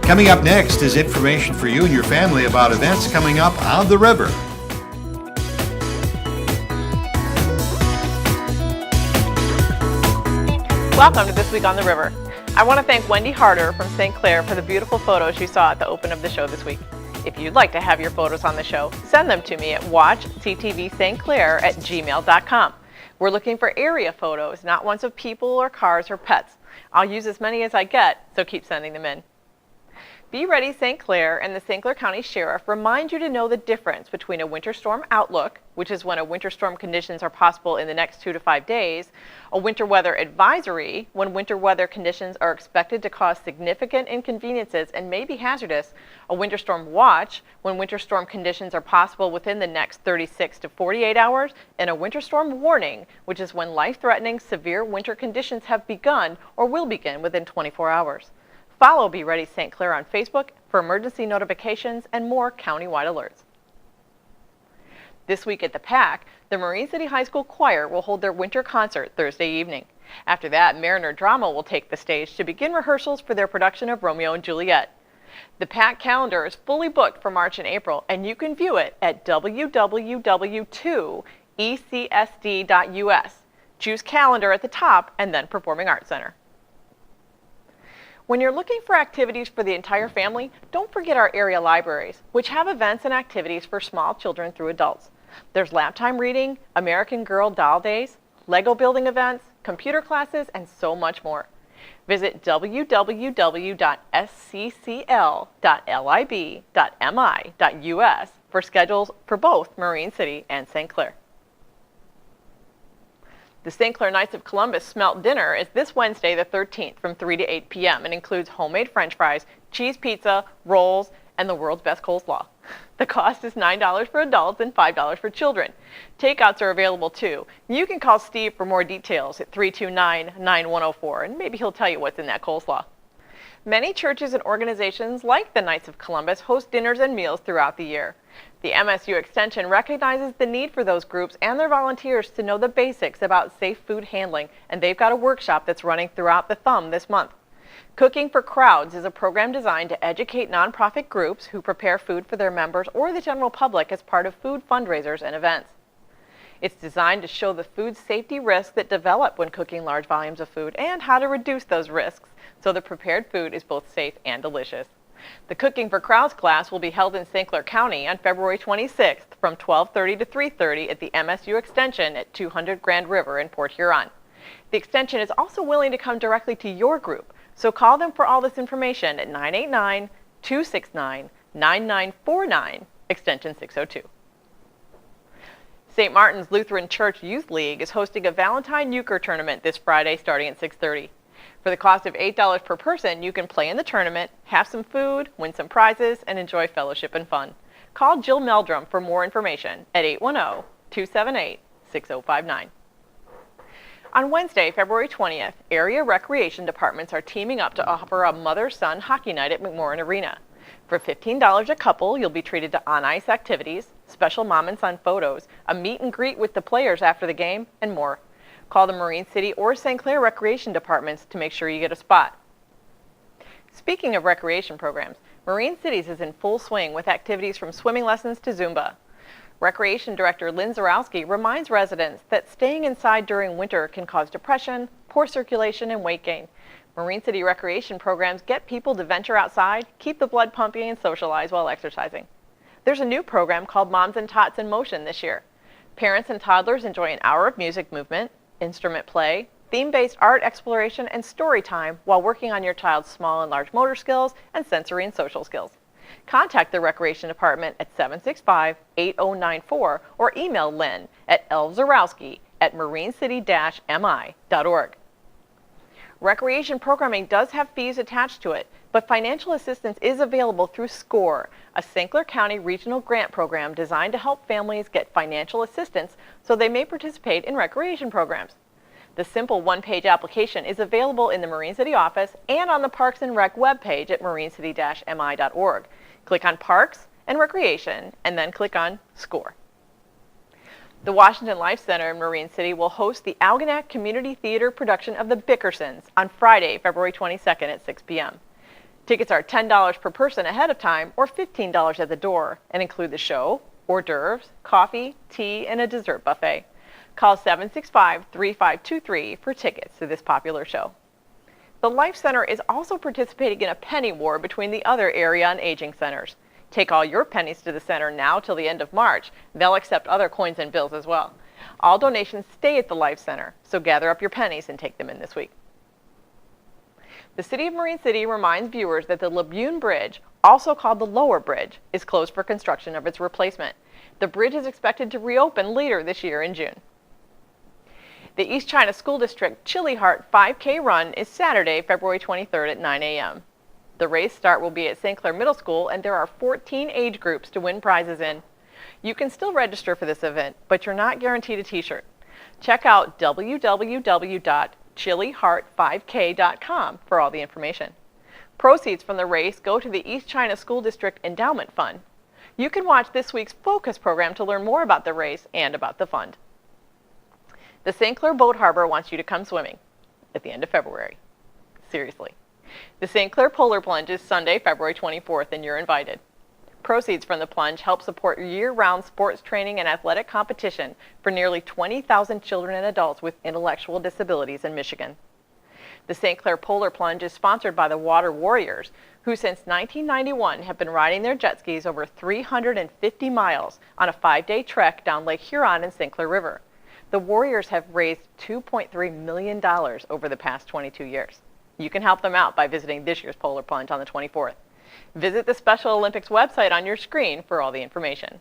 Coming up next is information for you and your family about events coming up on the river. Welcome to This Week on the River. I want to thank Wendy Harder from St. Clair for the beautiful photos you saw at the open of the show this week. If you'd like to have your photos on the show, send them to me at watchctvstclair@gmail.com. We're looking for area photos, not ones of people or cars or pets. I'll use as many as I get, so keep sending them in. Be Ready St. Clair and the St. Clair County Sheriff remind you to know the difference between a winter storm outlook, which is when a winter storm conditions are possible in the next 2 to 5 days, a winter weather advisory, when winter weather conditions are expected to cause significant inconveniences and may be hazardous, a winter storm watch, when winter storm conditions are possible within the next 36 to 48 hours, and a winter storm warning, which is when life-threatening severe winter conditions have begun or will begin within 24 hours. Follow Be Ready St. Clair on Facebook for emergency notifications and more countywide alerts. This week at the PAC, the Marine City High School Choir will hold their winter concert Thursday evening. After that, Mariner Drama will take the stage to begin rehearsals for their production of Romeo and Juliet. The PAC calendar is fully booked for March and April, and you can view it at www.ecsd.us. Choose Calendar at the top and then Performing Arts Center. When you're looking for activities for the entire family, don't forget our area libraries, which have events and activities for small children through adults. There's lap time reading, American Girl doll days, Lego building events, computer classes, and so much more. Visit www.sccl.lib.mi.us for schedules for both Marine City and St. Clair. The St. Clair Knights of Columbus Smelt Dinner is this Wednesday the 13th from 3 to 8 p.m. and includes homemade French fries, cheese pizza, rolls, and the world's best coleslaw. The cost is $9 for adults and $5 for children. Takeouts are available too. You can call Steve for more details at 329-9104 and maybe he'll tell you what's in that coleslaw. Many churches and organizations like the Knights of Columbus host dinners and meals throughout the year. The MSU Extension recognizes the need for those groups and their volunteers to know the basics about safe food handling, and they've got a workshop that's running throughout the thumb this month. Cooking for Crowds is a program designed to educate nonprofit groups who prepare food for their members or the general public as part of food fundraisers and events. It's designed to show the food safety risks that develop when cooking large volumes of food and how to reduce those risks so the prepared food is both safe and delicious. The Cooking for Crowds class will be held in St. Clair County on February 26th from 12:30 to 3:30 at the MSU Extension at 200 Grand River in Port Huron. The Extension is also willing to come directly to your group, so call them for all this information at 989-269-9949, extension 602. St. Martin's Lutheran Church Youth League is hosting a Valentine Euchre tournament this Friday starting at 6:30. For the cost of $8 per person, you can play in the tournament, have some food, win some prizes, and enjoy fellowship and fun. Call Jill Meldrum for more information at 810-278-6059. On Wednesday, February 20th, area recreation departments are teaming up to offer a mother-son hockey night at McMorran Arena. For $15 a couple, you'll be treated to on-ice activities, special mom and son photos, a meet and greet with the players after the game, and more. Call the Marine City or St. Clair Recreation Departments to make sure you get a spot. Speaking of recreation programs, Marine Cities is in full swing with activities from swimming lessons to Zumba. Recreation Director Lynn Zarowski reminds residents that staying inside during winter can cause depression, poor circulation, and weight gain. Marine City recreation programs get people to venture outside, keep the blood pumping, and socialize while exercising. There's a new program called Moms and Tots in Motion this year. Parents and toddlers enjoy an hour of music movement, instrument play, theme-based art exploration, and story time while working on your child's small and large motor skills and sensory and social skills. Contact the Recreation Department at 765-8094 or email Lynn at lzarowski@marinecity-mi.org. Recreation programming does have fees attached to it, but financial assistance is available through SCORE, a St. Clair County regional grant program designed to help families get financial assistance so they may participate in recreation programs. The simple one-page application is available in the Marine City office and on the Parks and Rec webpage at marinecity-mi.org. Click on Parks and Recreation and then click on SCORE. The Washington Life Center in Marine City will host the Algonac Community Theater production of The Bickersons on Friday, February 22nd at 6 p.m. Tickets are $10 per person ahead of time or $15 at the door and include the show, hors d'oeuvres, coffee, tea, and a dessert buffet. Call 765-3523 for tickets to this popular show. The Life Center is also participating in a penny war between the other area on aging centers. Take all your pennies to the center now till the end of March. They'll accept other coins and bills as well. All donations stay at the Life Center, so gather up your pennies and take them in this week. The City of Marine City reminds viewers that the Labune Bridge, also called the Lower Bridge, is closed for construction of its replacement. The bridge is expected to reopen later this year in June. The East China School District Chili Heart 5K Run is Saturday, February 23rd at 9 a.m. The race start will be at St. Clair Middle School, and there are 14 age groups to win prizes in. You can still register for this event, but you're not guaranteed a t-shirt. Check out www.chiliheart5k.com for all the information. Proceeds from the race go to the East China School District Endowment Fund. You can watch this week's Focus program to learn more about the race and about the fund. The St. Clair Boat Harbor wants you to come swimming at the end of February. Seriously. The St. Clair Polar Plunge is Sunday, February 24th, and you're invited. Proceeds from the plunge help support year-round sports training and athletic competition for nearly 20,000 children and adults with intellectual disabilities in Michigan. The St. Clair Polar Plunge is sponsored by the Water Warriors, who since 1991 have been riding their jet skis over 350 miles on a 5-day trek down Lake Huron and St. Clair River. The Warriors have raised $2.3 million over the past 22 years. You can help them out by visiting this year's Polar Plunge on the 24th. Visit the Special Olympics website on your screen for all the information.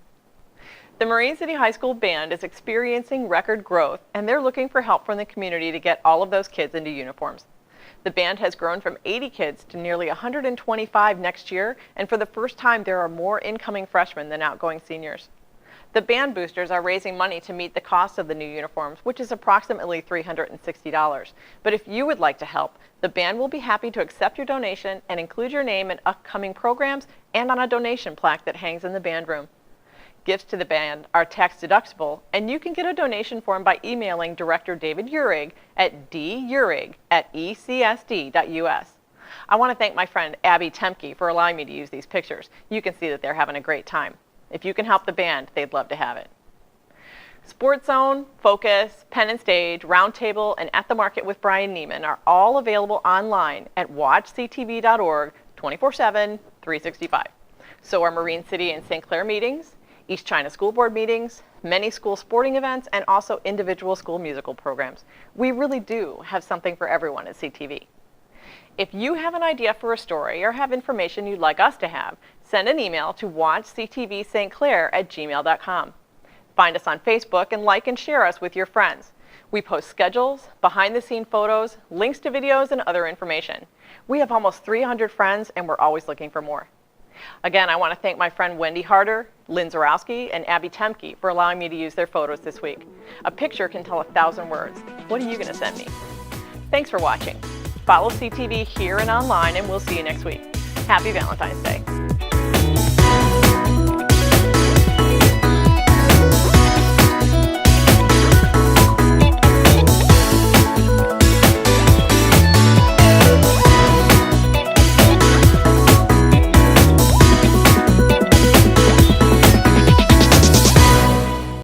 The Marine City High School Band is experiencing record growth, and they're looking for help from the community to get all of those kids into uniforms. The band has grown from 80 kids to nearly 125 next year, and for the first time there are more incoming freshmen than outgoing seniors. The band boosters are raising money to meet the cost of the new uniforms, which is approximately $360. But if you would like to help, the band will be happy to accept your donation and include your name in upcoming programs and on a donation plaque that hangs in the band room. Gifts to the band are tax deductible, and you can get a donation form by emailing Director David Uhrig at durig@ecsd.us. I want to thank my friend Abby Temke for allowing me to use these pictures. You can see that they're having a great time. If you can help the band, they'd love to have it. Sports Zone, Focus, Pen and Stage, Roundtable, and At the Market with Brian Neiman are all available online at watchctv.org 24/7, 365. So are Marine City and St. Clair meetings, East China School Board meetings, many school sporting events, and also individual school musical programs. We really do have something for everyone at CTV. If you have an idea for a story or have information you'd like us to have, send an email to watchctvstclair@gmail.com. Find us on Facebook and like and share us with your friends. We post schedules, behind-the-scene photos, links to videos, and other information. We have almost 300 friends, and we're always looking for more. Again, I want to thank my friend Wendy Harder, Lynn Zarowski, and Abby Temke for allowing me to use their photos this week. A picture can tell 1,000 words. What are you going to send me? Thanks for watching. Follow CTV here and online, and we'll see you next week. Happy Valentine's Day.